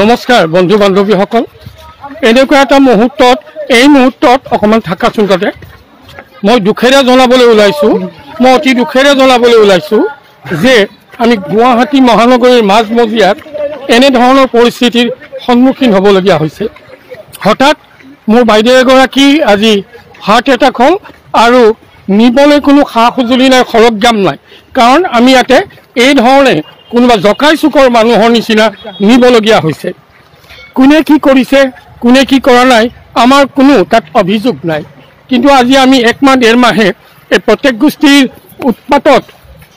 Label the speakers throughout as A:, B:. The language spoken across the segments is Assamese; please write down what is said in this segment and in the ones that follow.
A: নমস্কাৰ বন্ধু বান্ধৱীসকল এনেকুৱা এটা মুহূৰ্তত এই মুহূৰ্তত অকমান থাকাচোন তাতে মই দুখেৰে জনাবলৈ ওলাইছো মই অতি দুখেৰে জনাবলৈ ওলাইছো যে আমি গুৱাহাটী মহানগৰীৰ মাজমজিয়াত এনে ধৰণৰ পৰিস্থিতিৰ সন্মুখীন হ'বলগীয়া হৈছে হঠাৎ মোৰ বাইদেউ এগৰাকী আজি হাৰ্ট এটাক হ'ল আৰু নিবলৈ কোনো খা খুজুলি নাই সৰগ্ৰাম নাই কাৰণ আমি ইয়াতে এই ধৰণে কোনোবা জকাই চুকৰ মানুহৰ নিচিনা নিবলগীয়া হৈছে কোনে কি কৰিছে কোনে কি কৰা নাই আমাৰ কোনো তাত অভিযোগ নাই কিন্তু আজি আমি এক মাহ ডেৰ মাহে এই প্ৰত্যেক গোষ্ঠীৰ উৎপাতত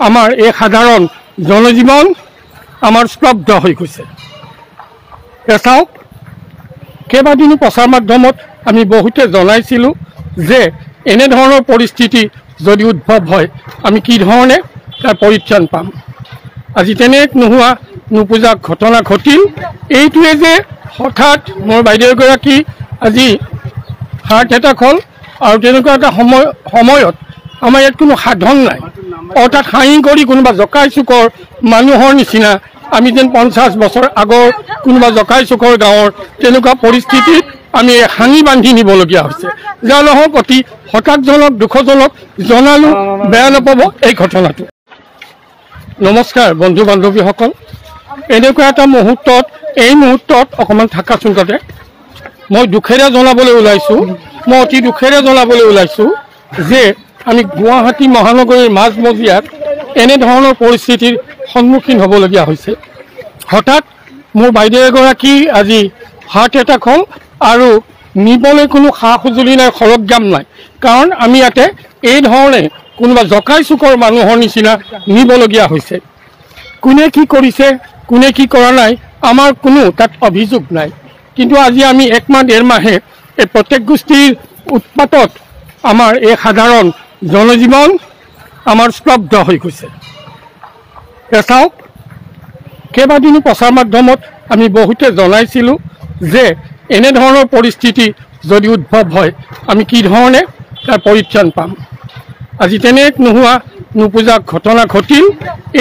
A: আমাৰ এই সাধাৰণ জনজীৱন আমাৰ স্তব্ধ হৈ গৈছে চাওক কেইবাদিনো প্ৰচাৰ মাধ্যমত আমি বহুতে জনাইছিলোঁ যে এনে ধৰণৰ পৰিস্থিতি যদি উদ্ভৱ হয় আমি কি ধৰণে তাৰ পৰিত্ৰাণ পাম আজি তেনে এক নোহোৱা নুপুজা ঘটনা ঘটিল এইটোৱে যে হঠাৎ মোৰ বাইদেউ এগৰাকী আজি হাৰ্ট এটাক হ'ল আৰু তেনেকুৱা এটা সময়ত আমাৰ ইয়াত কোনো সাধন নাই অৰ্থাৎ হাঁহি কৰি কোনোবা জকাই চুকৰ মানুহৰ নিচিনা আমি যেন 50 বছৰ আগৰ কোনোবা জকাই চুকৰ গাঁৱৰ তেনেকুৱা পৰিস্থিতিত আমি হাঁহি বান্ধি নিবলগীয়া হৈছে যাৰ নহওক অতি হতাশজনক দুখজনক জনালোঁ বেয়া নাপাব এই ঘটনাটো নমস্কাৰ বন্ধু বান্ধৱীসকল এনেকুৱা এটা মুহূৰ্তত এই মুহূৰ্তত অকমান থাকাচোন তাতে মই দুখেৰে জনাবলৈ ওলাইছো মই অতি দুখেৰে জনাবলৈ ওলাইছো যে আমি গুৱাহাটী মহানগৰীৰ মাজমজিয়াত এনে ধৰণৰ পৰিস্থিতিৰ সন্মুখীন হ'বলগীয়া হৈছে হঠাৎ মোৰ বাইদেউ এগৰাকী আজি হাৰ্ট এটাক হ'ল আৰু নিবলৈ কোনো খা খুজুলি নাই সৰগ্ৰাম নাই কাৰণ আমি ইয়াতে এই ধৰণে কোনোবা জকাই চুকৰ মানুহৰ নিচিনা নিবলগীয়া হৈছে কোনে কি কৰিছে কোনে কি কৰা নাই আমাৰ কোনো তাত অভিযোগ নাই কিন্তু আজি আমি এক মাহ ডেৰ মাহে এই প্ৰত্যেক গোষ্ঠীৰ উৎপাতত আমাৰ এই সাধাৰণ জনজীৱন আমাৰ স্তব্ধ হৈ গৈছে চাওক কেইবাদিনো প্ৰচাৰ মাধ্যমত আমি বহুতে জনাইছিলোঁ যে এনে ধৰণৰ পৰিস্থিতি যদি উদ্ভৱ হয় আমি কি ধৰণে তাৰ পৰিত্ৰাণ পাম আজি তেনে এক নোহোৱা নুপুজা ঘটনা ঘটিল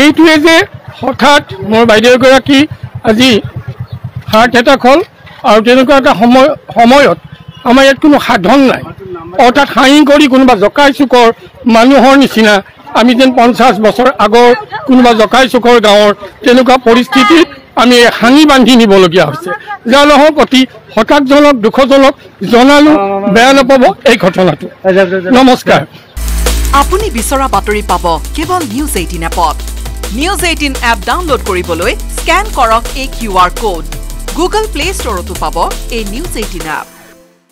A: এইটোৱে যে হঠাৎ মোৰ বাইদেউ এগৰাকী আজি হাৰ্ট এটাক হ'ল আৰু তেনেকুৱা এটা সময়ত আমাৰ ইয়াত কোনো সাধন নাই অৰ্থাৎ হাঁহি কৰি কোনোবা জকাই চুকৰ মানুহৰ নিচিনা আমি যেন 50 বছৰ আগৰ কোনোবা জকাই চুকৰ গাঁৱৰ তেনেকুৱা পৰিস্থিতিত আমি হাঁহি বান্ধি নিবলগীয়া হৈছে যাৰ নহওক অতি হতাশজনক দুখজনক জনালোঁ বেয়া নাপাব এই ঘটনাটো নমস্কাৰ
B: আপুনি বিচৰা বাতৰি পাব কেৱল নিউজ 18 এপত নিউজ 18 এপ ডাউনলোড কৰিবলৈ স্ক্যান কৰক এই QR কোড গুগল প্লে ষ্টৰতো পাব এই নিউজ 18 এপ